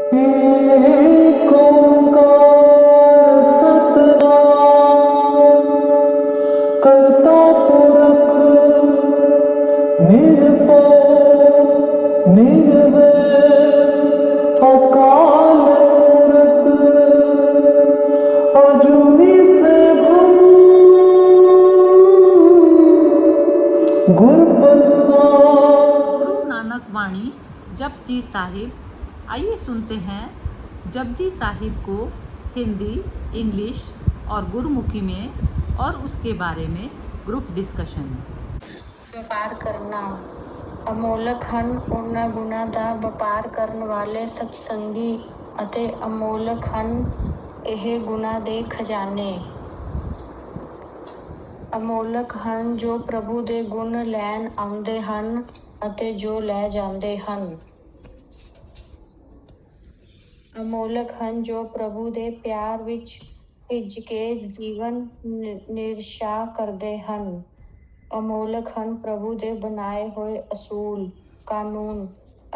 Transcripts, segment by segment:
एक ओंकार सतनाम करता पुरख निरभय निर्वैर अकाल मूरत अजूनी सैभम गुर प्रसाद। गुरु नानक वाणी जपजी साहिब। आइए सुनते हैं जपजी साहिब को हिंदी, इंग्लिश और गुरमुखी में और उसके बारे में ग्रुप डिस्कशन। ਵਪਾਰ ਕਰਨਾ ਅਮੋਲਕ ਹਨ ਉਹਨਾਂ ਗੁਣਾਂ ਦਾ ਵਪਾਰ ਕਰਨ ਵਾਲੇ ਸਤਸੰਗੀ ਅਤੇ ਅਮੋਲਕ ਹਨ ਇਹ ਗੁਣਾਂ ਦੇ ਖਜ਼ਾਨੇ। ਅਮੋਲਕ ਹਨ ਜੋ ਪ੍ਰਭੂ ਦੇ ਗੁਣ ਲੈਣ ਆਉਂਦੇ ਹਨ ਅਤੇ ਜੋ ਲੈ ਜਾਂਦੇ ਹਨ। ਅਮੋਲਕ ਹਨ ਜੋ ਪ੍ਰਭੂ ਦੇ ਪਿਆਰ ਵਿੱਚ ਭਿੱਜ ਕੇ ਜੀਵਨ ਨਿਰਸ਼ਾ ਕਰਦੇ ਹਨ। ਅਮੋਲਕ ਹਨ ਪ੍ਰਭੂ ਦੇ ਬਣਾਏ ਹੋਏ ਅਸੂਲ ਕਾਨੂੰਨ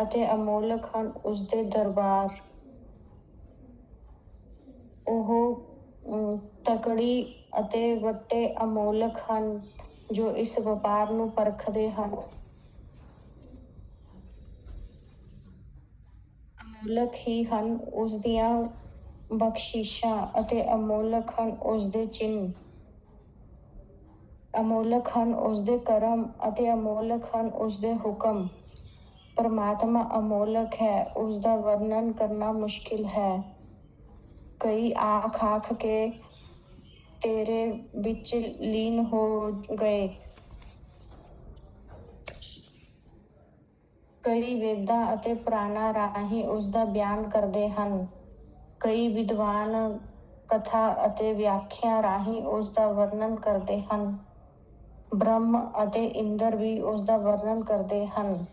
ਅਤੇ ਅਮੋਲਕ ਹਨ ਉਸਦੇ ਦਰਬਾਰ। ਉਹ ਤਕੜੀ ਅਤੇ ਵੱਟੇ ਅਮੋਲਕ ਹਨ ਜੋ ਇਸ ਵਪਾਰ ਨੂੰ ਪਰਖਦੇ ਹਨ। ਅਮੋਲਕ ਹੀ ਹਨ ਉਸ ਦੀਆਂ ਬਖਸ਼ਿਸ਼ਾਂ ਅਤੇ ਅਮੋਲਕ ਹਨ ਉਸਦੇ ਚਿੰਨ੍ਹ। ਅਮੋਲਕ ਹਨ ਉਸਦੇ ਕਰਮ ਅਤੇ ਅਮੋਲਕ ਹਨ ਉਸਦੇ ਹੁਕਮ। ਪਰਮਾਤਮਾ ਅਮੋਲਕ ਹੈ ਉਸਦਾ ਵਰਣਨ ਕਰਨਾ ਮੁਸ਼ਕਿਲ ਹੈ। ਕਈ ਆਖ ਕੇ ਤੇਰੇ ਵਿੱਚ ਲੀਨ ਹੋ ਗਏ। ਕਈ ਵੇਦਾਂ ਅਤੇ ਪੁਰਾਣਾਂ ਰਾਹੀਂ ਉਸਦਾ ਬਿਆਨ ਕਰਦੇ ਹਨ। ਕਈ ਵਿਦਵਾਨ ਕਥਾ ਅਤੇ ਵਿਆਖਿਆ ਰਾਹੀਂ ਉਸਦਾ ਵਰਣਨ ਕਰਦੇ ਹਨ। ਬ੍ਰਹਮ ਅਤੇ ਇੰਦਰ ਵੀ ਉਸਦਾ ਵਰਣਨ ਕਰਦੇ ਹਨ।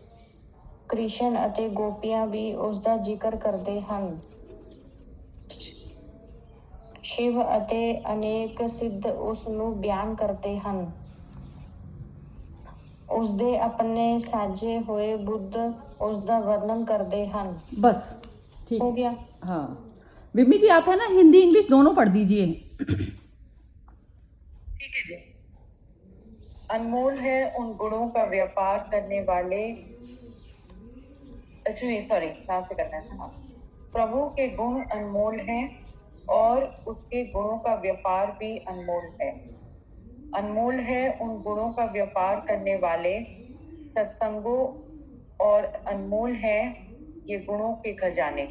ਕ੍ਰਿਸ਼ਨ ਅਤੇ ਗੋਪੀਆਂ ਵੀ ਉਸਦਾ ਜ਼ਿਕਰ ਕਰਦੇ ਹਨ। ਸ਼ਿਵ ਅਤੇ ਅਨੇਕ ਸਿੱਧ ਉਸ ਨੂੰ ਬਿਆਨ ਕਰਦੇ ਹਨ। ਉਸਦੇ ਆਪਣੇ ਸਾਜੇ ਹੋਏ ਬੁੱਧ ਉਸਦਾ ਵਰਣਨ करते हैं। बस ठीक हो है। गया। हाँ बिम्मी जी, आप है ना हिंदी इंग्लिश दोनों पढ़ दीजिए। ठीक है जी। अनमोल है उन गुणों का व्यापार करने वाले सॉरी नाम से करना है। हाँ, प्रभु के गुण अनमोल हैं और उसके गुणों का व्यापार भी अनमोल है। अनमोल है उन गुणों का व्यापार करने वाले सत्संगों और अनमोल है ये गुणों के खजाने।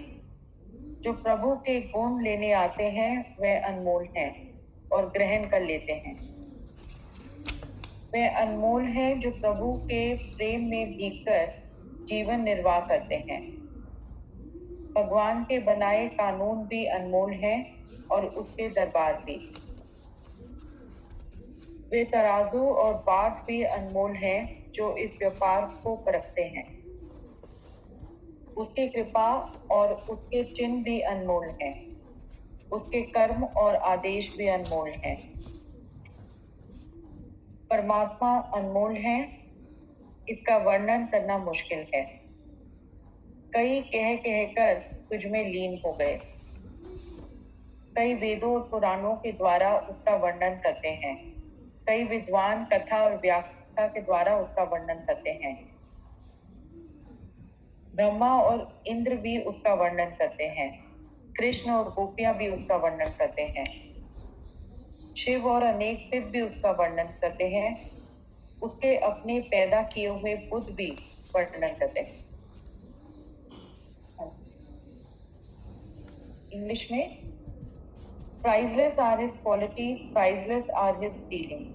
जो प्रभु के गुण लेने आते हैं वह अनमोल हैं और ग्रहण कर लेते हैं। वह अनमोल हैं जो प्रभु के प्रेम में भीगकर जीवन निर्वाह करते हैं। भगवान के बनाए कानून भी अनमोल हैं और उसके दरबार भी। वे तराजू और बाट भी अनमोल हैं जो इस व्यापार को परखते हैं। उसकी कृपा और उसके चिन्ह भी अनमोल हैं। उसके कर्म और आदेश भी अनमोल हैं। परमात्मा अनमोल है, इसका वर्णन करना मुश्किल है। कई कह कहकर तुझ में लीन हो गए। कई वेदों और पुराणों के द्वारा उसका वर्णन करते हैं। कई विद्वान कथा और व्याख्या के द्वारा उसका वर्णन करते हैं। ब्रह्मा और इंद्र भी उसका वर्णन करते हैं। कृष्ण और गोपियां भी उसका वर्णन करते हैं। शिव और अनेक सिद्ध भी उसका वर्णन करते हैं। उसके अपने पैदा किए हुए बुद्ध भी वर्णन करते हैं। इंग्लिश में priceless are his qualities, priceless are his dealings.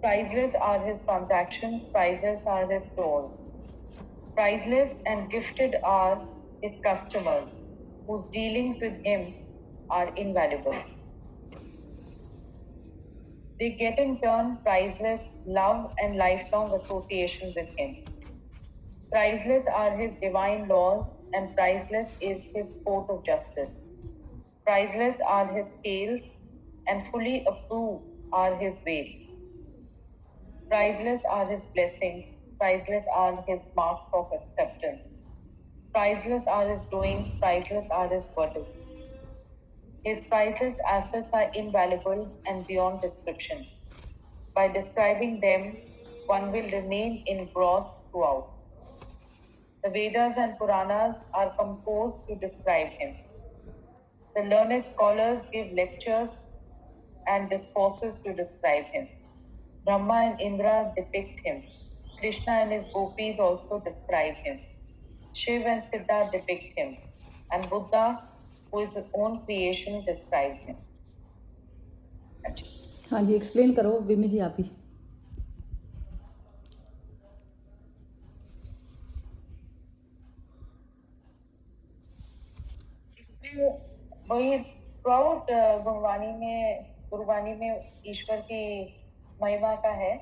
Priceless are his transactions, priceless are his stores. Priceless and gifted are his customers, whose dealings with him are invaluable. They get in turn priceless love and lifelong association with him. Priceless are his divine laws, and priceless is his court of justice. Priceless are his scales, and fully approved are his weights. Priceless are his blessings, priceless are his marks of acceptance. Priceless are his doings, priceless are his verdicts. His priceless assets are invaluable and beyond description. By describing them, one will remain engrossed throughout. The Vedas and Puranas are composed to describe him. The learned scholars give lectures and discourses to describe him. Brahma and Indra depict him. Krishna and his gopis also describe him. Shiv and Siddha depict him. And Buddha, who is his own creation, describes him. हाँ जी, explain करो विमी जी आप ही। वही throughout गुरुवाणी में ईश्वर की महिमा का है।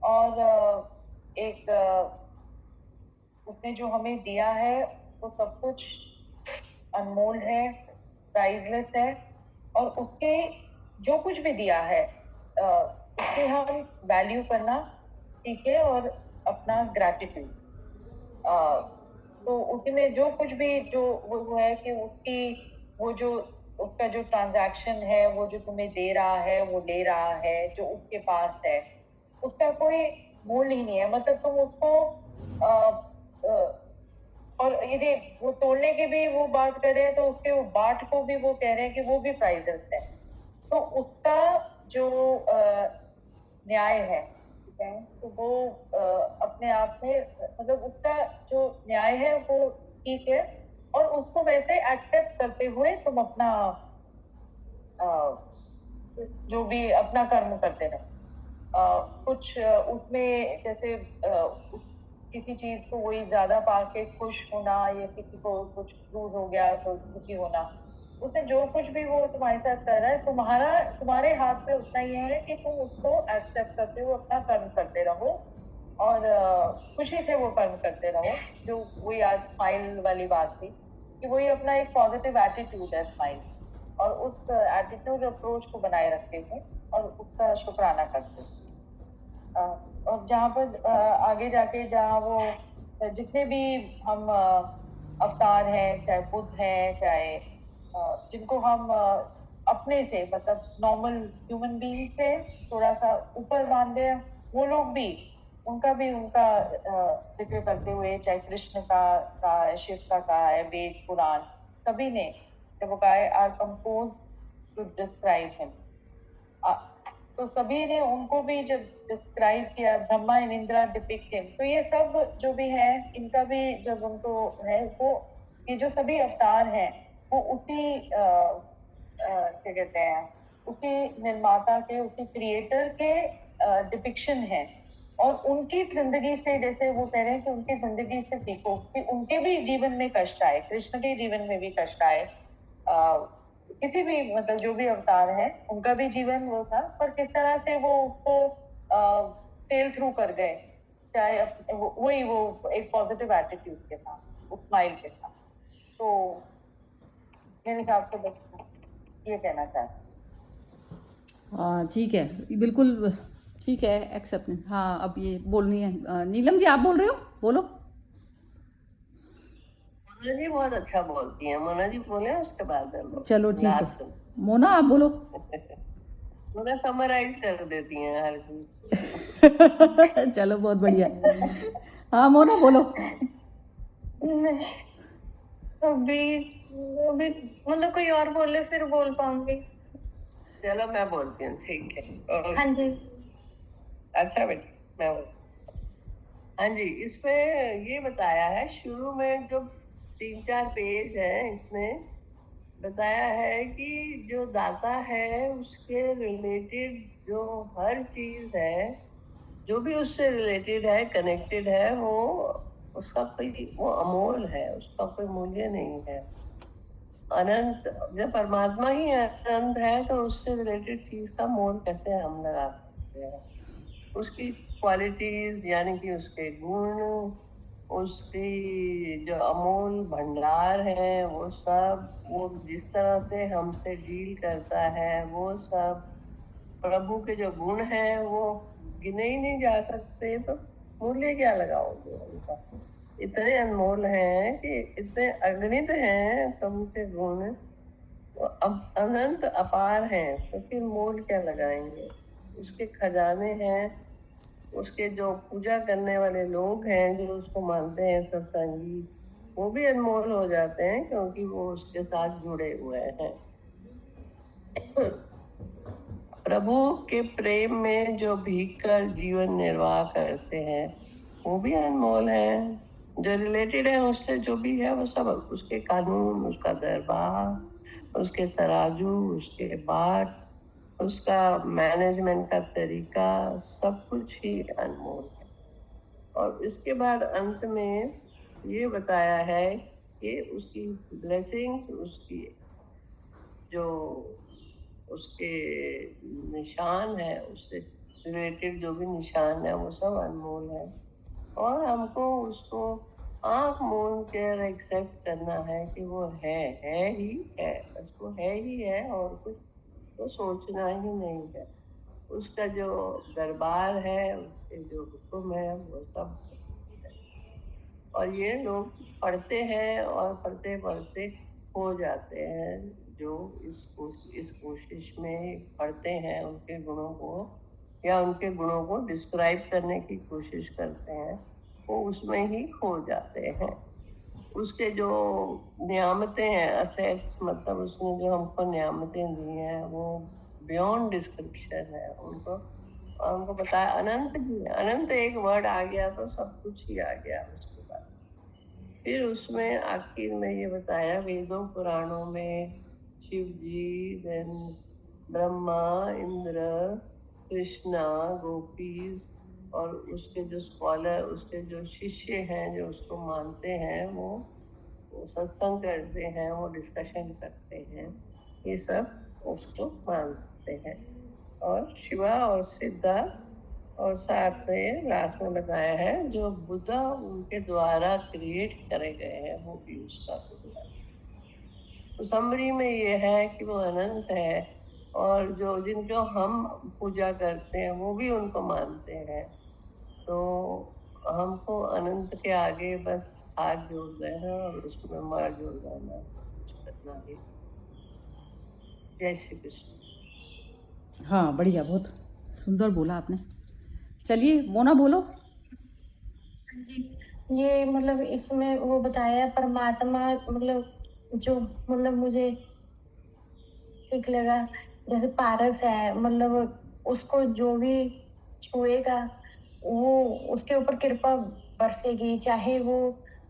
और एक उसने जो हमें दिया है वो सब कुछ अनमोल है, प्राइजलेस है। और उसके जो कुछ भी दिया है उसके हम वैल्यू करना सीखे और अपना ग्रैटिट्यूड। तो उसमें जो कुछ भी जो वो है कि उसकी वो जो उसका जो ट्रांजैक्शन है, वो जो तुम्हें दे रहा है, वो ले रहा है, जो उसके पास है, उसका कोई मूल ही नहीं है। मतलब तुम उसको और यदि वो तोड़ने की भी वो बात कर रहे हैं तो उसके वो बाट को भी वो कह रहे हैं कि वो भी प्राइजेस है। तो उसका जो न्याय है, ठीक है, तो वो अपने आप में मतलब उसका जो न्याय है वो ठीक है। और उसको वैसे एक्सेप्ट करते हुए तुम अपना जो भी अपना कर्म करते रहो। कुछ उसमें जैसे किसी चीज को वही ज्यादा पाके खुश होना या किसी को कुछ लूज हो गया तो दुखी होना, उससे जो कुछ भी वो तुम्हारे साथ कर रहा है तुम्हारे हाथ में उतना ही है कि तुम उसको एक्सेप्ट करते हो, अपना कर्म करते रहो और खुशी से वो कर्म करते रहो। जो वही आज स्माइल वाली बात थी कि वही अपना एक पॉजिटिव एटीट्यूड है स्माइल, और उस एटीट्यूड अप्रोच को बनाए रखते हैं और उसका शुक्राना करते हैं। और जहाँ पर आगे जाके जहाँ वो जितने भी हम अवतार हैं, चाहे बुद्ध हैं, चाहे जिनको हम अपने से मतलब नॉर्मल ह्यूमन बीइंग से थोड़ा सा ऊपर मानते हैं, वो लोग भी उनका जिक्र करते हुए, चाहे कृष्ण का शिव का कहा है, वेद पुराण सभी ने जब वो कहा है are compose to describe him, तो सभी ने उनको भी जब डिस्क्राइब किया, Brahma and Indra depict him, तो ये सब जो भी है इनका भी जब उनको है वो ये जो सभी अवतार हैं वो उसी क्या कहते हैं उसी निर्माता के, उसी क्रिएटर के डिपिक्शन है। और उनकी जिंदगी से, जैसे वो कह रहे हैं कि उनकी जिंदगी से सीखो कि उनके भी जीवन में कष्ट आए, कृष्ण के जीवन में भी कष्ट आए, किसी भी मतलब जो भी अवतार है उनका भी जीवन वो था, पर किस तरह से वो उसको सेल थ्रू कर गए, चाहे वही वो एक पॉजिटिव एटीट्यूड के साथ, उस स्माइल के साथ। तो मेरे हिसाब से बस ये कहना चाहती हूँ। हाँ ठीक है, बिल्कुल ठीक है, एक्सेप्ट। हाँ अब ये बोलनी है। नीलम जी आप बोल रहे हो, बोलो। मोना जी बहुत अच्छा बोलती हैं, मोना जी बोले उसके बाद चलो ठीक लास्ट है, मोना आप बोलो। मोना समराइज कर देती हैं हर चीज। चलो बहुत बढ़िया। हाँ मोना बोलो। अभी अभी मतलब कोई और बोले फिर बोल पाऊंगी। चलो मैं बोलती हूँ, ठीक है। हाँ जी। अच्छा बेटा मैं हाँ जी, इसमें ये बताया है शुरू में जो 3-4 पेज है, इसमें बताया है कि जो दाता है उसके रिलेटेड जो हर चीज है, जो भी उससे रिलेटेड है, कनेक्टेड है, वो उसका कोई वो अमोल है, उसका कोई मूल्य नहीं है। अनंत जब परमात्मा ही अनंत है तो उससे रिलेटेड चीज का मोल कैसे हम लगा सकते हैं। उसकी क्वालिटीज यानी कि उसके गुण, उसकी जो अमोल भंडार है, वो सब, वो जिस तरह से हमसे डील करता है, वो सब प्रभु के जो गुण हैं वो गिने ही नहीं जा सकते, तो मूल्य क्या लगाओगे उनका। इतने अनमोल हैं कि इतने अगणित हैं प्रभु के गुण, वो अब अनंत अपार हैं, तो फिर मोल क्या लगाएंगे। उसके खजाने हैं, उसके जो पूजा करने वाले लोग हैं जो उसको मानते हैं सत्संगी, वो भी अनमोल हो जाते हैं क्योंकि वो उसके साथ जुड़े हुए हैं। प्रभु के प्रेम में जो भीग कर जीवन निर्वाह करते हैं वो भी अनमोल है। जो रिलेटेड है उससे जो भी है वो सब, उसके कानून, उसका दरबार, उसके तराजू, उसके बाट, उसका मैनेजमेंट का तरीका, सब कुछ ही अनमोल है। और इसके बाद अंत में ये बताया है कि उसकी ब्लेसिंग्स, उसकी जो उसके निशान है, उससे रिलेटेड जो भी निशान है वो सब अनमोल है। और हमको उसको आंख मूंद कर एक्सेप्ट करना है कि वो है ही है, बस वो है ही है, और कुछ तो सोचना ही नहीं है। उसका जो दरबार है, उसके जो हुक्म है, वो सब है। और ये लोग पढ़ते हैं और पढ़ते पढ़ते हो जाते हैं। जो इस कोशिश में पढ़ते हैं उनके गुणों को, या उनके गुणों को डिस्क्राइब करने की कोशिश करते हैं, वो उसमें ही खो जाते हैं। उसके जो नियामतें हैं, असेट्स, मतलब उसने जो हमको नियामतें दी हैं वो बियॉन्ड डिस्क्रिप्शन है। उनको बताया अनंत ही है। अनंत एक वर्ड आ गया तो सब कुछ ही आ गया उसके बाद। फिर उसमें आखिर में ये बताया, वेदों पुराणों में शिव जी, देन ब्रह्मा, इंद्र, कृष्णा, गोपीज, और उसके जो स्कॉलर, उसके जो शिष्य हैं जो उसको मानते हैं, वो सत्संग करते हैं, वो डिस्कशन करते हैं, ये सब उसको मानते हैं। और शिवा और सिद्धा, और साथ में लास्ट में बताया है जो बुद्धा उनके द्वारा क्रिएट करे गए हैं वो भी उसका बुद्धा है। तो समरी में ये है कि वो अनंत है, और जो जिनको हम पूजा करते हैं वो भी उनको मानते हैं। तो हमको अनंत के आगे बस हाथ जोड़ देना और उसमें मार जोड़ देना, कुछ करना ही। जय श्री कृष्ण। हाँ बढ़िया, बहुत सुंदर बोला आपने। चलिए मोना बोलो। जी, ये मतलब इसमें वो बताया परमात्मा, मतलब जो मतलब मुझे ठीक लगा, जैसे पारस है, मतलब उसको जो भी छुएगा वो उसके ऊपर कृपा बरसेगी, चाहे वो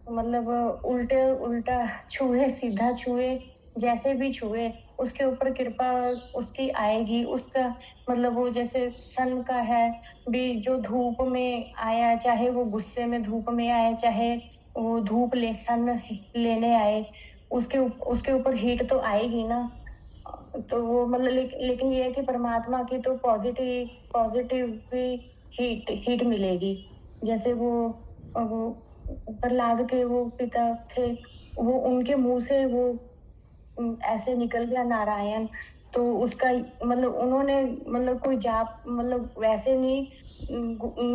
मतलब उल्टे उल्टा छुए, सीधा छुए, जैसे भी छुए उसके ऊपर कृपा उसकी आएगी। उसका मतलब वो जैसे सन का है भी, जो धूप में आया, चाहे वो गुस्से में धूप में आए, चाहे वो धूप ले सन लेने आए, उसके ऊपर हीट तो आएगी ना। तो वो मतलब लेकिन ये है कि परमात्मा की तो पॉजिटिव पॉजिटिव भी हीट हीट मिलेगी। जैसे वो प्रहलाद के वो पिता थे, वो उनके मुंह से वो ऐसे निकल गया नारायण, तो उसका मतलब उन्होंने मतलब कोई जाप मतलब वैसे नहीं,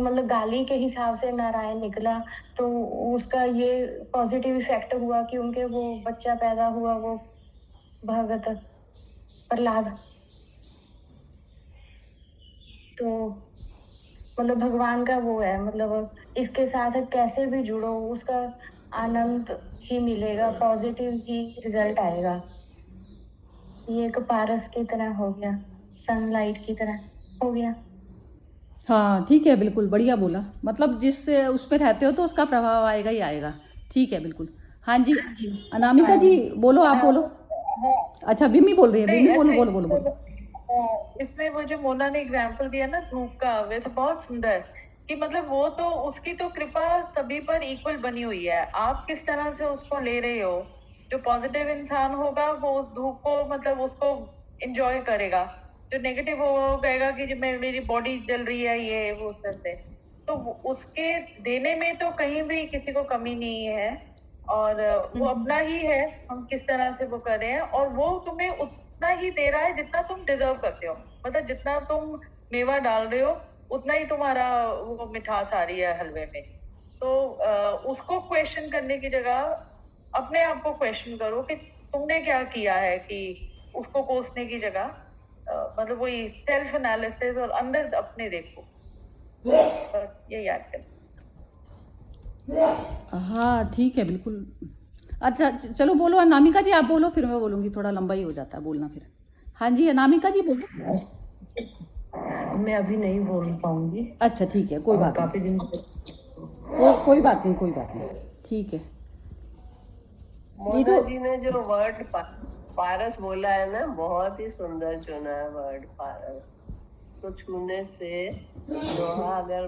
मतलब गाली के हिसाब से नारायण निकला, तो उसका ये पॉजिटिव इफेक्ट हुआ कि उनके वो बच्चा पैदा हुआ, वो भगत प्रहलाद। तो मतलब भगवान का वो है, मतलब इसके साथ कैसे भी जुड़ो उसका आनंद ही मिलेगा, पॉजिटिव ही रिजल्ट आएगा। ये एक पारस की तरह हो गया, सनलाइट की तरह हो गया। हाँ ठीक है, बिल्कुल बढ़िया बोला। मतलब जिस उस पर रहते हो तो उसका प्रभाव आएगा ही आएगा। ठीक है बिल्कुल। हाँ जी, जी, अनामिका हाँ जी जी। बोलो, आप बोलो। हाँ, अच्छा बिम्मी बोल रही है, नहीं बिम्मी बोलो अच्छा, बोलो बोलो बोलो। इसमें वो जो मोना ने एग्जाम्पल दिया ना धूप का, वैसे बहुत सुंदर, कि मतलब वो तो उसकी तो कृपा सभी पर इक्वल बनी हुई है। आप किस तरह से उसको ले रहे हो। जो पॉजिटिव इंसान होगा वो उस धूप को मतलब उसको एंजॉय करेगा। जो नेगेटिव होगा वो कहेगा कि जो मेरी बॉडी जल रही है, ये वो उस तरह से। तो उसके देने में तो कहीं भी किसी को कमी नहीं है, और वो अपना ही है, हम किस तरह से वो कर रहे हैं, और वो तुम्हें उतना ही दे रहा है जितना तुम डिजर्व करते हो। मतलब जितना तुम मेवा डाल रहे हो उतना ही तुम्हारा वो मिठास आ रही है हलवे में। तो उसको क्वेश्चन करने की जगह अपने आप को क्वेश्चन करो कि तुमने क्या किया है, कि उसको कोसने की जगह मतलब वही सेल्फ एनालिसिस और अंदर अपने देखो, ये याद करो। हाँ ठीक है, बिल्कुल। अच्छा चलो बोलो अनामिका जी, आप बोलो फिर मैं बोलूँगी, थोड़ा लंबा ही हो जाता है बोलना फिर। हाँ जी अनामिका जी बोलो। मैं अभी नहीं बोल पाऊंगी, अच्छा ठीक है, कोई बात काफी दिन नहीं, कोई बात नहीं, कोई बात नहीं, ठीक है। मोना जी ने जो वर्ड पारस बोला है ना, बहुत ही सुंदर चुना है वर्ड पारस। तो छूने से लोहा अगर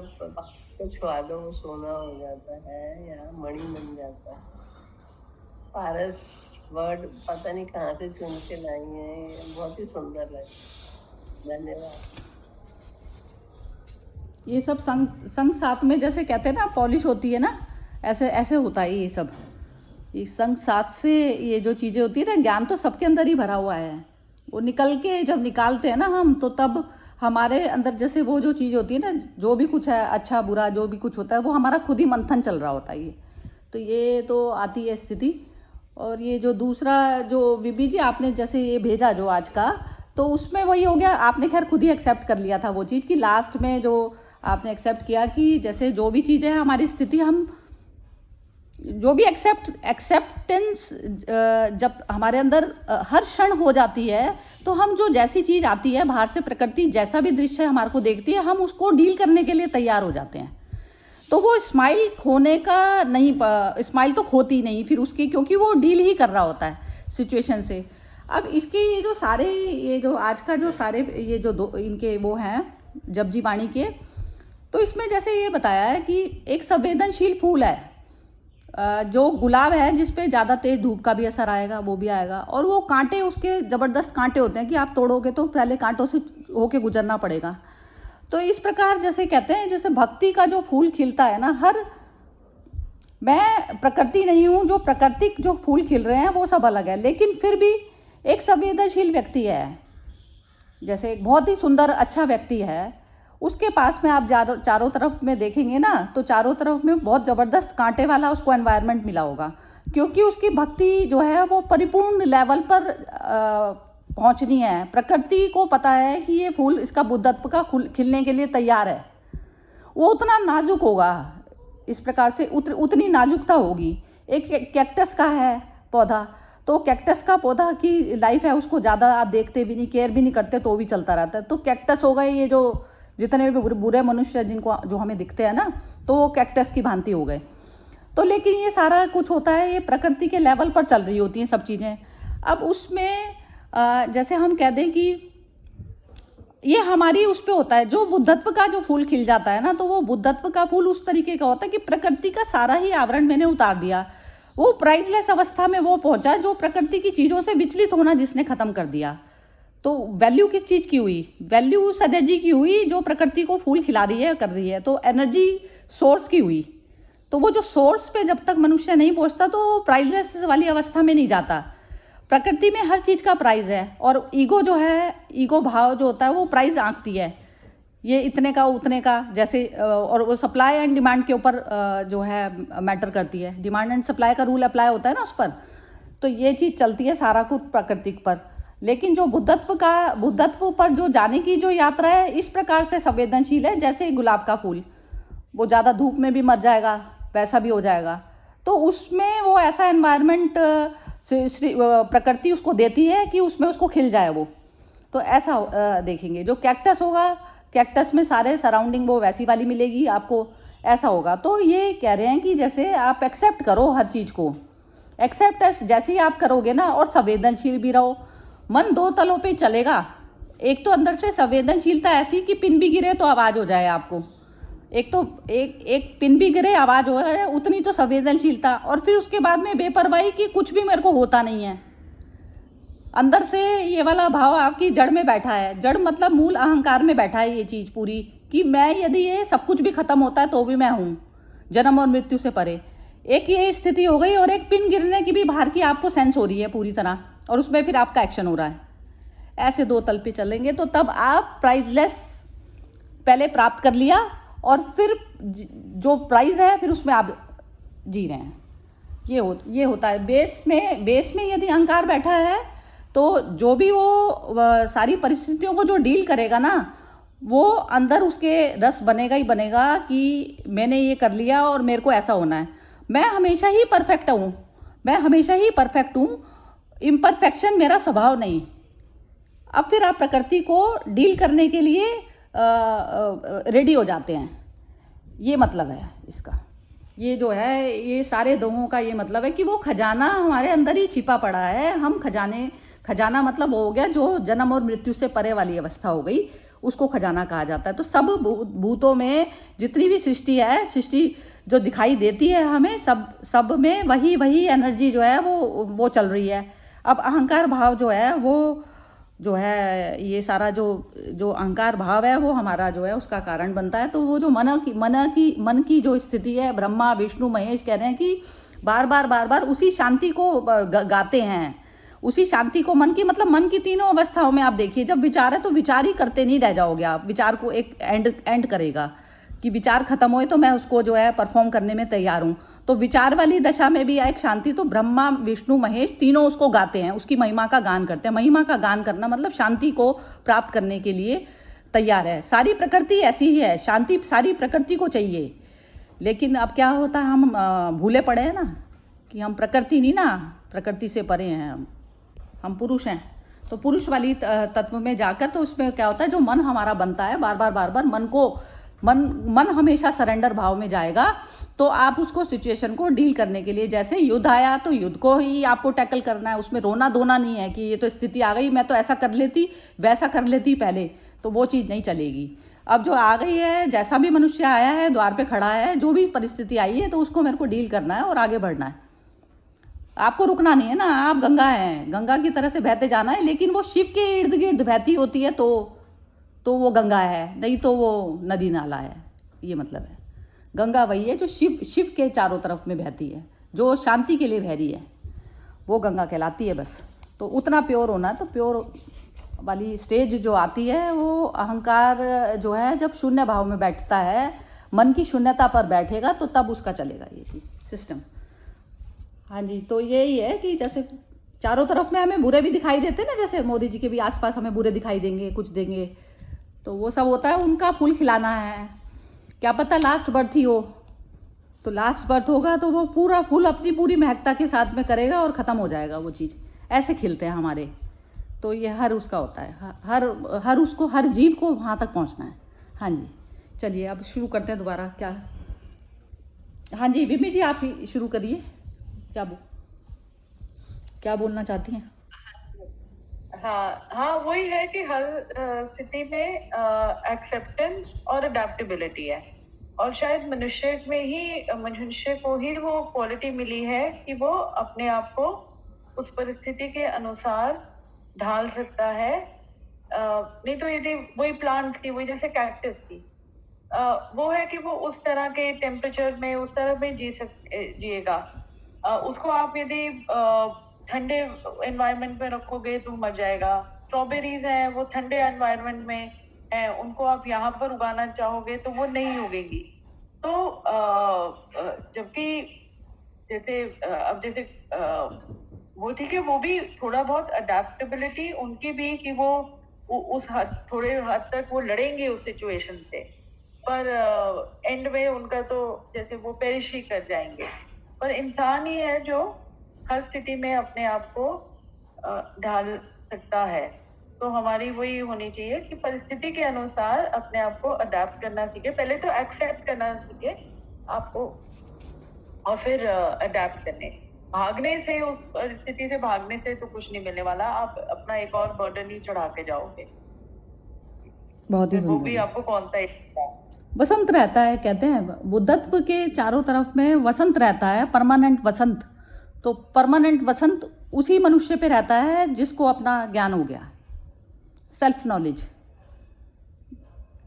को छुआ दो वो सोना हो जाता है या मणि बन जाता है। पारस वर्ड पता नहीं कहाँ से चुन के लाई है, बहुत ही सुंदर लगे। धन्यवाद। ये सब संग साथ में जैसे कहते हैं ना पॉलिश होती है ना, ऐसे ऐसे होता है ये सब। ये संग साथ से ये जो चीज़ें होती है ना, ज्ञान तो सबके अंदर ही भरा हुआ है, वो निकल के जब निकालते हैं ना हम, तो तब हमारे अंदर जैसे वो जो चीज़ होती है ना, जो भी कुछ है अच्छा बुरा जो भी कुछ होता है वो हमारा खुद ही मंथन चल रहा होता है। ये तो आती है स्थिति। और ये जो दूसरा जो बीबी जी आपने जैसे ये भेजा जो आज का, तो उसमें वही हो गया, आपने खैर खुद ही एक्सेप्ट कर लिया था वो चीज़ कि लास्ट में जो आपने एक्सेप्ट किया कि जैसे जो भी चीज़ें हैं हमारी स्थिति, हम जो भी एक्सेप्टेंस जब हमारे अंदर हर क्षण हो जाती है, तो हम जो जैसी चीज़ आती है बाहर से, प्रकृति जैसा भी दृश्य हमारे को देखती है, हम उसको डील करने के लिए तैयार हो जाते हैं। तो वो स्माइल खोने का नहीं, स्माइल तो खोती नहीं फिर उसकी, क्योंकि वो डील ही कर रहा होता है सिचुएशन से। अब इसके ये जो सारे, ये जो आज का जो सारे ये जो दो इनके वो हैं जपजी वाणी के, तो इसमें जैसे ये बताया है कि एक संवेदनशील फूल है, जो गुलाब है जिस पे ज़्यादा तेज धूप का भी असर आएगा, वो भी आएगा, और वो कांटे उसके ज़बरदस्त कांटे होते हैं कि आप तोड़ोगे तो पहले कांटों से होके गुजरना पड़ेगा। तो इस प्रकार जैसे कहते हैं, जैसे भक्ति का जो फूल खिलता है ना, मैं प्रकृति नहीं हूँ, जो प्राकृतिक जो फूल खिल रहे हैं वो सब अलग है, लेकिन फिर भी एक संवेदनशील व्यक्ति है, जैसे एक बहुत ही सुंदर अच्छा व्यक्ति है, उसके पास में आप चारों तरफ में देखेंगे ना, तो चारों तरफ में बहुत ज़बरदस्त कांटे वाला उसको एनवायरनमेंट मिला होगा, क्योंकि उसकी भक्ति जो है वो परिपूर्ण लेवल पर पहुंचनी है। प्रकृति को पता है कि ये फूल इसका बुद्धत्व का खिलने के लिए तैयार है, वो उतना नाजुक होगा, इस प्रकार से उतनी नाजुकता होगी। एक कैक्टस का है पौधा, तो कैक्टस का पौधा की लाइफ है, उसको ज़्यादा आप देखते भी नहीं, केयर भी नहीं करते, तो भी चलता रहता है। तो कैक्टस हो गए ये जो जितने भी बुरे मनुष्य जिनको जो हमें दिखते हैं ना, तो वो कैक्टस की भांति हो गए। तो लेकिन ये सारा कुछ होता है, ये प्रकृति के लेवल पर चल रही होती हैं सब चीज़ें। अब उसमें जैसे हम कह दें कि ये हमारी उस पे होता है, जो बुद्धत्व का जो फूल खिल जाता है ना, तो वो बुद्धत्व का फूल उस तरीके का होता है कि प्रकृति का सारा ही आवरण मैंने उतार दिया, वो प्राइजलेस अवस्था में वो पहुंचा, जो प्रकृति की चीज़ों से विचलित होना जिसने ख़त्म कर दिया। तो वैल्यू किस चीज़ की हुई? वैल्यू उस एनर्जी की हुई जो प्रकृति को फूल खिला रही है, कर रही है, तो एनर्जी सोर्स की हुई। तो वो जो सोर्स पे जब तक मनुष्य नहीं पहुंचता, तो प्राइजलेस वाली अवस्था में नहीं जाता। प्रकृति में हर चीज़ का प्राइस है, और ईगो जो है, ईगो भाव जो होता है, वो प्राइस आंकती है, ये इतने का उतने का, जैसे और वो सप्लाई एंड डिमांड के ऊपर जो है मैटर करती है, डिमांड एंड सप्लाई का रूल अप्लाई होता है ना उस पर। तो ये चीज़ चलती है सारा कुछ प्राकृतिक पर। लेकिन जो बुद्धत्व पर जो जाने की जो यात्रा है, इस प्रकार से संवेदनशील है, जैसे गुलाब का फूल, वो ज़्यादा धूप में भी मर जाएगा, वैसा भी हो जाएगा। तो उसमें वो ऐसा एनवायरनमेंट प्रकृति उसको देती है कि उसमें उसको खिल जाए वो। तो ऐसा देखेंगे, जो कैक्टस होगा, कैक्टस में सारे सराउंडिंग वो वैसी वाली मिलेगी आपको, ऐसा होगा। तो ये कह रहे हैं कि जैसे आप एक्सेप्ट करो हर चीज़ को, एक्सेप्ट जैसे ही आप करोगे ना, और संवेदनशील भी रहो। मन दो तलों पे चलेगा, एक तो अंदर से संवेदनशीलता ऐसी कि पिन भी गिरे तो आवाज़ हो जाए आपको, एक तो एक पिन भी गिरे आवाज़ हो जाए, उतनी तो संवेदनशीलता। और फिर उसके बाद में बेपरवाही कि कुछ भी मेरे को होता नहीं है, अंदर से ये वाला भाव आपकी जड़ में बैठा है। जड़ मतलब मूल अहंकार में बैठा है ये चीज़ पूरी, कि मैं यदि ये सब कुछ भी खत्म होता है तो भी मैं हूँ, जन्म और मृत्यु से परे। एक ये स्थिति हो गई, और एक पिन गिरने की भी बाहर की आपको सेंस हो रही है पूरी तरह, और उसमें फिर आपका एक्शन हो रहा है। ऐसे दो तल पे चलेंगे तो तब आप प्राइजलेस पहले प्राप्त कर लिया, और फिर जो प्राइस है फिर उसमें आप जी रहे हैं। ये होता है। बेस में यदि अहंकार बैठा है तो जो भी वो सारी परिस्थितियों को जो डील करेगा ना, वो अंदर उसके रस बनेगा ही बनेगा कि मैंने ये कर लिया और मेरे को ऐसा होना है। मैं हमेशा ही परफेक्ट हूँ, इम्परफेक्शन मेरा स्वभाव नहीं। अब फिर आप प्रकृति को डील करने के लिए रेडी हो जाते हैं। ये मतलब है इसका। ये जो है, ये सारे दोहों का ये मतलब है कि वो खजाना हमारे अंदर ही छिपा पड़ा है। हम खजाना मतलब हो गया जो जन्म और मृत्यु से परे वाली अवस्था हो गई, उसको खजाना कहा जाता है। तो सब भूतों में जितनी भी सृष्टि है, सृष्टि जो दिखाई देती है हमें, सब में वही एनर्जी जो है वो चल रही है। अब अहंकार भाव जो है वो जो है, ये सारा जो अहंकार भाव है वो हमारा जो है उसका कारण बनता है। तो वो जो मन की जो स्थिति है, ब्रह्मा विष्णु महेश कह रहे हैं कि बार बार उसी शांति को गाते हैं। उसी शांति को मन की तीनों अवस्थाओं में आप देखिए, जब विचार है तो विचार ही करते नहीं रह जाओगे आप। विचार को एक एंड करेगा कि विचार खत्म होए तो मैं उसको जो है परफॉर्म करने में तैयार हूँ। तो विचार वाली दशा में भी एक शांति, तो ब्रह्मा विष्णु महेश तीनों उसको गाते हैं, उसकी महिमा का गान करते हैं। महिमा का गान करना मतलब शांति को प्राप्त करने के लिए तैयार है। सारी प्रकृति ऐसी ही है, शांति सारी प्रकृति को चाहिए। लेकिन अब क्या होता है, हम भूले पड़े हैं ना कि हम प्रकृति नहीं ना, प्रकृति से परे हैं हम पुरुष हैं। तो पुरुष वाली तत्व में जाकर तो उसमें क्या होता है, जो मन हमारा बनता है बार बार मन हमेशा सरेंडर भाव में जाएगा। तो आप उसको सिचुएशन को डील करने के लिए, जैसे युद्ध आया तो युद्ध को ही आपको टैकल करना है। उसमें रोना धोना नहीं है कि ये तो स्थिति आ गई, मैं तो ऐसा कर लेती वैसा कर लेती पहले, तो वो चीज़ नहीं चलेगी। अब जो आ गई है, जैसा भी मनुष्य आया है, द्वार पे खड़ा है, जो भी परिस्थिति आई है, तो उसको मेरे को डील करना है और आगे बढ़ना है। आपको रुकना नहीं है ना, आप गंगा हैं, गंगा की तरह से बहते जाना है। लेकिन वो शिव के इर्द गिर्द बहती होती है तो वो गंगा है, नहीं तो वो नदी नाला है। ये मतलब है, गंगा वही है जो शिव के चारों तरफ में बहती है, जो शांति के लिए बह रही है, वो गंगा कहलाती है बस। तो उतना प्योर होना है। तो प्योर वाली स्टेज जो आती है, वो अहंकार जो है जब शून्य भाव में बैठता है, मन की शून्यता पर बैठेगा, तो तब उसका चलेगा ये चीज़ सिस्टम। हाँ जी, तो यही है कि जैसे चारों तरफ में हमें बुरे भी दिखाई देते हैं ना, जैसे मोदी जी के भी आसपास हमें बुरे दिखाई देंगे, कुछ देंगे, तो वो सब होता है, उनका फूल खिलाना है। क्या पता लास्ट बर्थ ही हो, तो लास्ट बर्थ होगा तो वो पूरा फूल अपनी पूरी महकता के साथ में करेगा और ख़त्म हो जाएगा वो चीज़। ऐसे खिलते हैं हमारे। तो ये हर उसका होता है, हर जीव को वहाँ तक पहुँचना है। हाँ जी, चलिए अब शुरू करते हैं दोबारा। क्या, हाँ जी विमी जी आप ही शुरू करिए। क्या बोलना चाहती हैं? हाँ, वही है कि हर स्थिति में एक्सेप्टेंस और अडेप्टेबिलिटी है। और शायद मनुष्य को ही वो क्वालिटी मिली है कि वो अपने आप को उस परिस्थिति के अनुसार ढाल सकता है। नहीं तो यदि वही प्लांट थी, वही जैसे कैक्टस थी, वो है कि वो उस तरह के टेम्परेचर में, उस तरह में जिएगा। उसको आप यदि ठंडे एनवायरनमेंट में रखोगे तो मर जाएगा। स्ट्रॉबेरीज हैं, वो ठंडे एनवायरनमेंट में है, उनको आप यहाँ पर उगाना चाहोगे तो वो नहीं उगेगी। तो जबकि जैसे वो ठीक है, वो भी थोड़ा बहुत अडेप्टेबिलिटी उनकी भी, कि वो उस थोड़े हद तक वो लड़ेंगे उस सिचुएशन से, पर एंड में उनका तो जैसे वो पेरिश ही कर जाएंगे। पर इंसान ही है जो हर स्थिति में अपने आप को ढाल सकता है। तो हमारी वही होनी चाहिए कि परिस्थिति के अनुसार अपने आप को अडेप्ट करना सीखे। पहले तो एक्सेप्ट करना सीखे आपको, और फिर अडेप्ट करने। भागने से, उस परिस्थिति से भागने से तो कुछ नहीं मिलने वाला। आप अपना एक और बर्डन ही चढ़ा के जाओगे। बहुत ही वो भी आपको कौन सा वसंत रहता है, कहते हैं बुद्धत्व के चारों तरफ में वसंत रहता है, परमानेंट वसंत। तो परमानेंट वसंत उसी मनुष्य पे रहता है जिसको अपना ज्ञान हो गया, सेल्फ नॉलेज,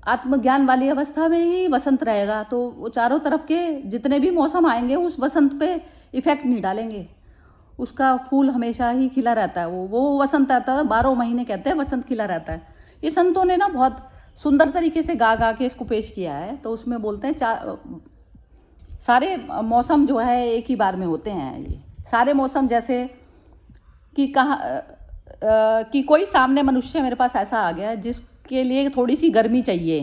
आत्मज्ञान वाली अवस्था में ही वसंत रहेगा। तो वो चारों तरफ के जितने भी मौसम आएंगे उस वसंत पे इफेक्ट नहीं डालेंगे, उसका फूल हमेशा ही खिला रहता है। वो वसंत आता है, 12 महीने कहते हैं वसंत खिला रहता है। ये संतों ने ना बहुत सुंदर तरीके से गा गा के इसको पेश किया है। तो उसमें बोलते हैं सारे मौसम जो है एक ही बार में होते हैं। ये सारे मौसम जैसे कि कि कोई सामने मनुष्य मेरे पास ऐसा आ गया जिसके लिए थोड़ी सी गर्मी चाहिए,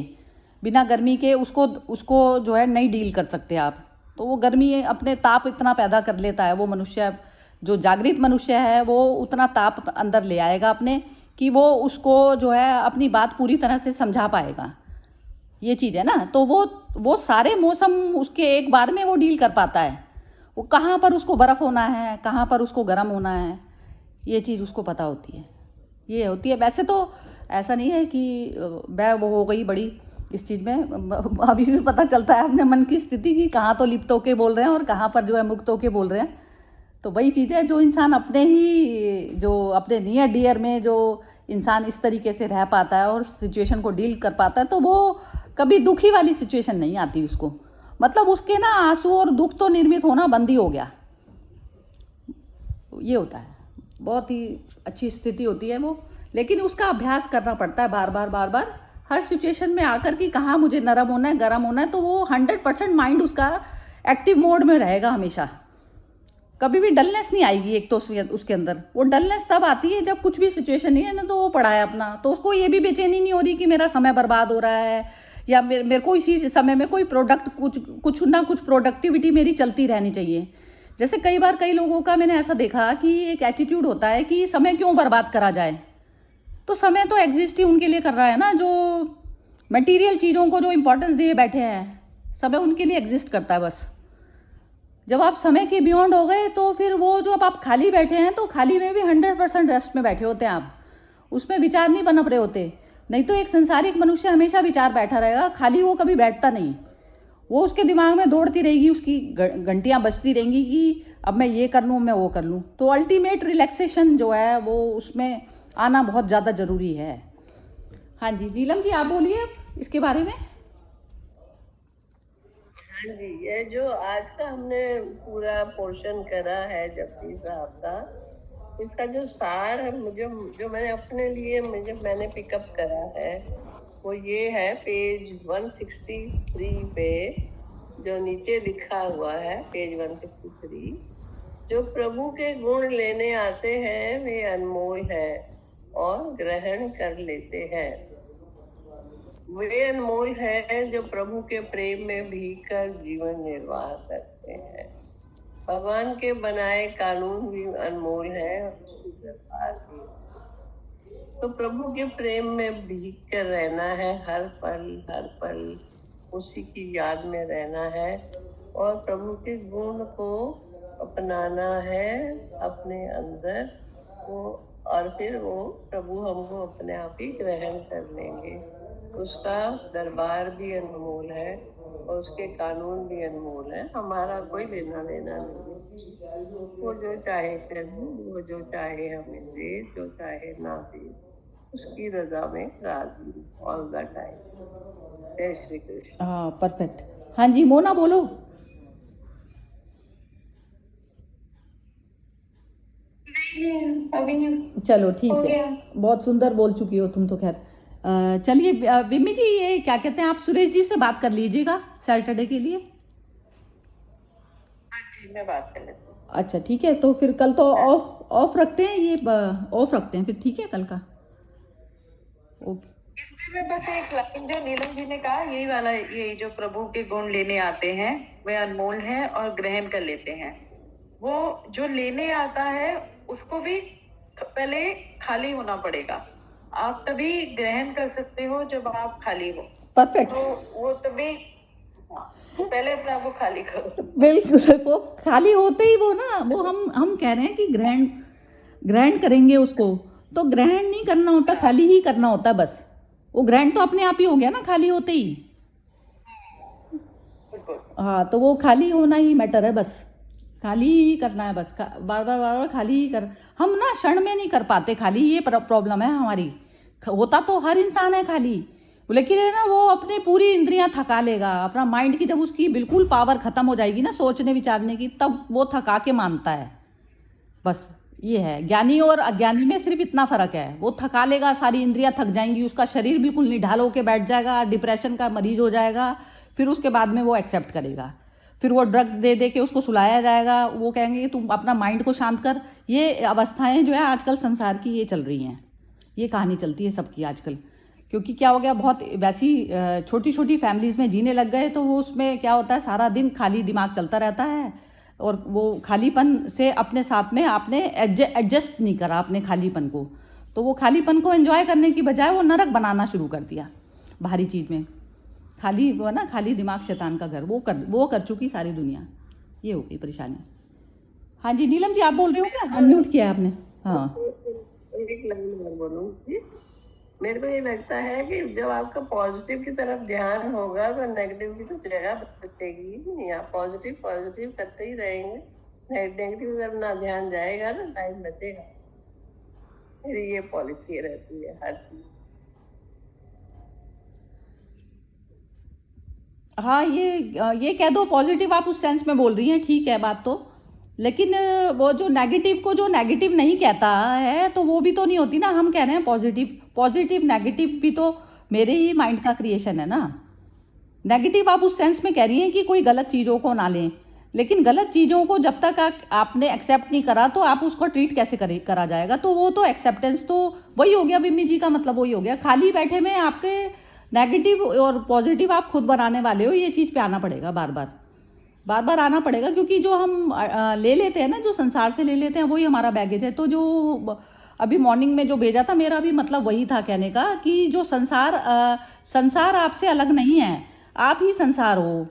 बिना गर्मी के उसको जो है नहीं डील कर सकते आप। तो वो गर्मी अपने ताप इतना पैदा कर लेता है, वो मनुष्य जो जागृत मनुष्य है वो उतना ताप अंदर ले आएगा अपने कि वो उसको जो है अपनी बात पूरी तरह से समझा पाएगा। ये चीज़ है ना। तो वो सारे मौसम उसके एक बार में वो डील कर पाता है। वो कहाँ पर उसको बर्फ़ होना है, कहाँ पर उसको गर्म होना है, ये चीज़ उसको पता होती है। ये होती है। वैसे तो ऐसा नहीं है कि मैं वो हो गई बड़ी इस चीज़ में, अभी भी पता चलता है अपने मन की स्थिति की कहाँ तो लिप्त होके बोल रहे हैं और कहाँ पर जो है मुक्त होके बोल रहे हैं। तो वही चीज़ है, जो इंसान अपने नियर डियर में जो इंसान इस तरीके से रह पाता है और सिचुएशन को डील कर पाता है, तो वो कभी दुखी वाली सिचुएशन नहीं आती उसको। मतलब उसके ना आंसू और दुख तो निर्मित होना बंद ही हो गया। ये होता है, बहुत ही अच्छी स्थिति होती है वो। लेकिन उसका अभ्यास करना पड़ता है बार बार हर सिचुएशन में आकर कि कहाँ मुझे नरम होना है, गर्म होना है। तो वो 100% माइंड उसका एक्टिव मोड में रहेगा हमेशा। कभी भी डलनेस नहीं आएगी। एक तो उसके अंदर वो डलनेस तब आती है जब कुछ भी सिचुएशन नहीं है ना, तो वो पढ़ा है अपना, तो उसको ये भी बेचैनी नहीं हो रही कि मेरा समय बर्बाद हो रहा है या मेरे को इसी समय में कोई कुछ ना कुछ प्रोडक्टिविटी मेरी चलती रहनी चाहिए। जैसे कई लोगों का मैंने ऐसा देखा कि एक एटीट्यूड होता है कि समय क्यों बर्बाद करा जाए। तो समय तो एग्जिस्ट ही उनके लिए कर रहा है ना, जो मटेरियल चीज़ों को जो इम्पोर्टेंस दिए बैठे हैं, समय उनके लिए एग्जिस्ट करता है बस। जब आप समय के बियॉन्ड हो गए तो फिर वो जो अब आप खाली बैठे हैं, तो खाली में भी 100% रेस्ट में बैठे होते हैं आप, उसमें विचार नहीं पनप रहे होते। नहीं तो एक संसारिक मनुष्य हमेशा विचार बैठा रहेगा, खाली वो कभी बैठता नहीं। वो उसके दिमाग में दौड़ती रहेगी, उसकी घंटियाँ बजती रहेंगी कि अब मैं ये कर लूँ, मैं वो कर लूँ। तो अल्टीमेट रिलैक्सेशन जो है वो उसमें आना बहुत ज़्यादा ज़रूरी है। हाँ जी, नीलम जी आप बोलिए इसके बारे में। हाँ जी, ये जो आज का हमने पूरा पोर्शन करा है जपजी साहब का, इसका जो सार है जो मैंने अपने लिए मैंने पिकअप करा है वो ये है पेज 163 पे जो नीचे लिखा हुआ है, पेज 163, जो प्रभु के गुण लेने आते हैं वे अनमोल है और ग्रहण कर लेते हैं। वे अनमोल है जो प्रभु के प्रेम में भीगकर जीवन निर्वाह करते हैं। भगवान के बनाए कानून भी अनमोल है और उसकी व्यवहार भी। तो प्रभु के प्रेम में भीग कर रहना है, हर पल उसी की याद में रहना है और प्रभु के गुण को अपनाना है अपने अंदर वो, और फिर वो प्रभु हमको अपने आप ही ग्रहण कर लेंगे। उसका दरबार भी अनमोल है और उसके कानून भी अनमोल है। हमारा कोई लेना देना नहीं। वो जो चाहे करे, वो जो चाहे हमें दे, जो चाहे ना दे, उसकी रजा में राजी ऑल द टाइम। जय श्री कृष्ण। हाँ, परफेक्ट। हाँ जी, मोना बोलो। अभी चलो ठीक हो है, गया। बहुत सुंदर बोल चुकी हो तुम तो। खैर चलिए विम्मी जी, ये क्या कहते हैं, आप सुरेश जी से बात कर लीजिएगा सैटरडे के लिए। मैं बात कर लेती हूँ। अच्छा ठीक है, तो फिर कल तो ऑफ रखते हैं, ये ऑफ रखते हैं फिर, ठीक है कल का। ओके। इसमें मैं बस एक लाइन जो नीलम जी ने कहा, यही वाला, ये जो प्रभु के गुण लेने आते हैं वे अनमोल हैं और ग्रहण कर लेते हैं। वो जो लेने आता है उसको भी पहले खाली होना पड़ेगा। आप तभी ग्रहण कर सकते हो जब आप खाली हो। परफेक्ट। तो वो तभी पहले अपने आप को खाली करो। बिल्कुल, वो खाली होते ही वो ना, वो हम कह रहे हैं कि ग्रहण करेंगे उसको, तो ग्रहण नहीं करना होता, खाली ही करना होता है बस। वो ग्रहण तो अपने आप ही हो गया ना खाली होते ही। हाँ, तो वो खाली होना ही मैटर है, बस खाली ही करना है बस। बार बार खाली ही कर, हम ना क्षण में नहीं कर पाते खाली, ये प्रॉब्लम है हमारी। होता तो हर इंसान है खाली, लेकिन है ना वो अपनी पूरी इंद्रियां थका लेगा, अपना माइंड की जब उसकी बिल्कुल पावर खत्म हो जाएगी ना सोचने विचारने की, तब वो थका के मानता है। बस ये है। ज्ञानी और अज्ञानी में सिर्फ इतना फ़र्क है, वो थका लेगा, सारी इंद्रियां थक जाएंगी, उसका शरीर बिल्कुल निढाल होके बैठ जाएगा, डिप्रेशन का मरीज हो जाएगा, फिर उसके बाद में वो एक्सेप्ट करेगा, फिर वो ड्रग्स दे दे के उसको सुलाया जाएगा, वो कहेंगे कि तुम अपना माइंड को शांत कर। ये अवस्थाएं जो है आजकल संसार की ये चल रही हैं, ये कहानी चलती है सबकी आजकल। क्योंकि क्या हो गया, बहुत वैसी छोटी छोटी फैमिलीज़ में जीने लग गए, तो वो उसमें क्या होता है, सारा दिन खाली दिमाग चलता रहता है, और वो खालीपन से अपने साथ में आपने एडजस्ट नहीं करा अपने खालीपन को, तो वो खालीपन को एंजॉय करने की बजाय वो नरक बनाना शुरू कर दिया बाहरी चीज़ में। खाली वो ना, खाली दिमाग शैतान का घर, वो कर चुकी सारी दुनिया। ये हो गई परेशानी। हाँ जी नीलम जी, आप बोल रहे हो क्या? अनम्यूट किया है आपने। हाँ एक लाइन और बोलूंगी। मेरे को ये लगता है कि जब आपका पॉजिटिव की तरफ ध्यान होगा तो नेगेटिव की तो जगह बचेगी नहीं। आप पॉजिटिव पॉजिटिव करते ही रहेंगे, नेगेटिव जब ना ध्यान जाएगा ना, टाइम बचेगा। मेरी ये पॉलिसी रहती है हर चीज। हाँ, ये कह दो पॉजिटिव, आप उस सेंस में बोल रही हैं, ठीक है बात तो, लेकिन वो जो नेगेटिव को जो नेगेटिव नहीं कहता है तो वो भी तो नहीं होती ना। हम कह रहे हैं पॉजिटिव नेगेटिव भी तो मेरे ही माइंड का क्रिएशन है ना। नेगेटिव आप उस सेंस में कह रही हैं कि कोई गलत चीज़ों को ना लें, लेकिन गलत चीज़ों को जब तक आपने एक्सेप्ट नहीं करा तो आप उसको ट्रीट कैसे करा जाएगा? तो वो तो एक्सेप्टेंस तो वही हो गया, बिम्मी जी का मतलब वही हो गया। खाली बैठे में आपके नेगेटिव और पॉजिटिव आप खुद बनाने वाले हो, ये चीज़ पे आना पड़ेगा, बार बार आना पड़ेगा। क्योंकि जो हम ले लेते हैं ना, जो संसार से ले लेते हैं, वही हमारा बैगेज है। तो जो अभी मॉर्निंग में जो भेजा था, मेरा भी मतलब वही था कहने का कि जो संसार आपसे अलग नहीं है, आप ही संसार हो,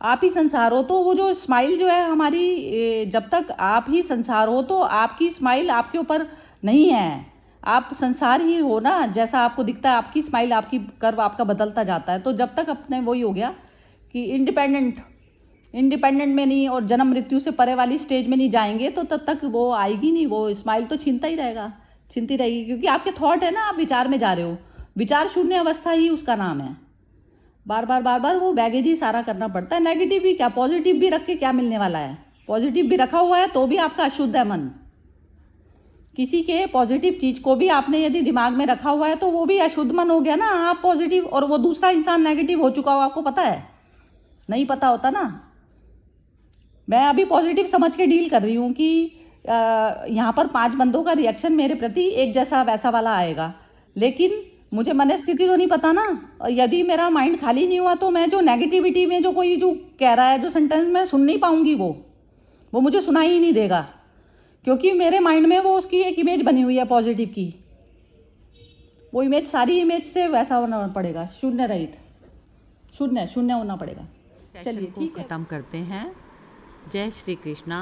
आप ही संसार हो। तो वो जो स्माइल जो है हमारी, जब तक आप ही संसार हो तो आपकी स्माइल आपके ऊपर नहीं है, आप संसार ही हो ना। जैसा आपको दिखता है, आपकी स्माइल, आपकी कर्व आपका बदलता जाता है। तो जब तक अपने वही हो गया कि इंडिपेंडेंट में नहीं और जन्म मृत्यु से परे वाली स्टेज में नहीं जाएंगे, तो तब तक वो आएगी नहीं, वो स्माइल तो छीनता ही रहेगा, छीनती रहेगी। क्योंकि आपके थॉट है ना, आप विचार में जा रहे हो, विचार शून्य अवस्था ही उसका नाम है। बार बार वो बैगेज ही सारा करना पड़ता है। नेगेटिव भी क्या, पॉजिटिव भी रख के क्या मिलने वाला है? पॉजिटिव भी रखा हुआ है तो भी आपका अशुद्ध है मन। किसी के पॉजिटिव चीज़ को भी आपने यदि दिमाग में रखा हुआ है तो वो भी अशुद्ध मन हो गया ना। आप पॉजिटिव और वो दूसरा इंसान नेगेटिव हो चुका हो, आपको पता है? नहीं पता होता ना। मैं अभी पॉजिटिव समझ के डील कर रही हूँ कि यहाँ पर 5 बंदों का रिएक्शन मेरे प्रति एक जैसा वैसा वाला आएगा, लेकिन मुझे मनस्थिति तो नहीं पता ना। यदि मेरा माइंड खाली नहीं हुआ तो मैं जो नेगेटिविटी में जो कोई जो कह रहा है, जो सेंटेंस मैं सुन नहीं पाऊंगी, वो मुझे सुनाई ही नहीं देगा। क्योंकि मेरे माइंड में वो उसकी एक इमेज बनी हुई है पॉजिटिव की, वो इमेज सारी इमेज से वैसा होना पड़ेगा, शून्य रहित, शून्य होना पड़ेगा। चलिए ठीक है, खत्म करते हैं। जय श्री कृष्णा।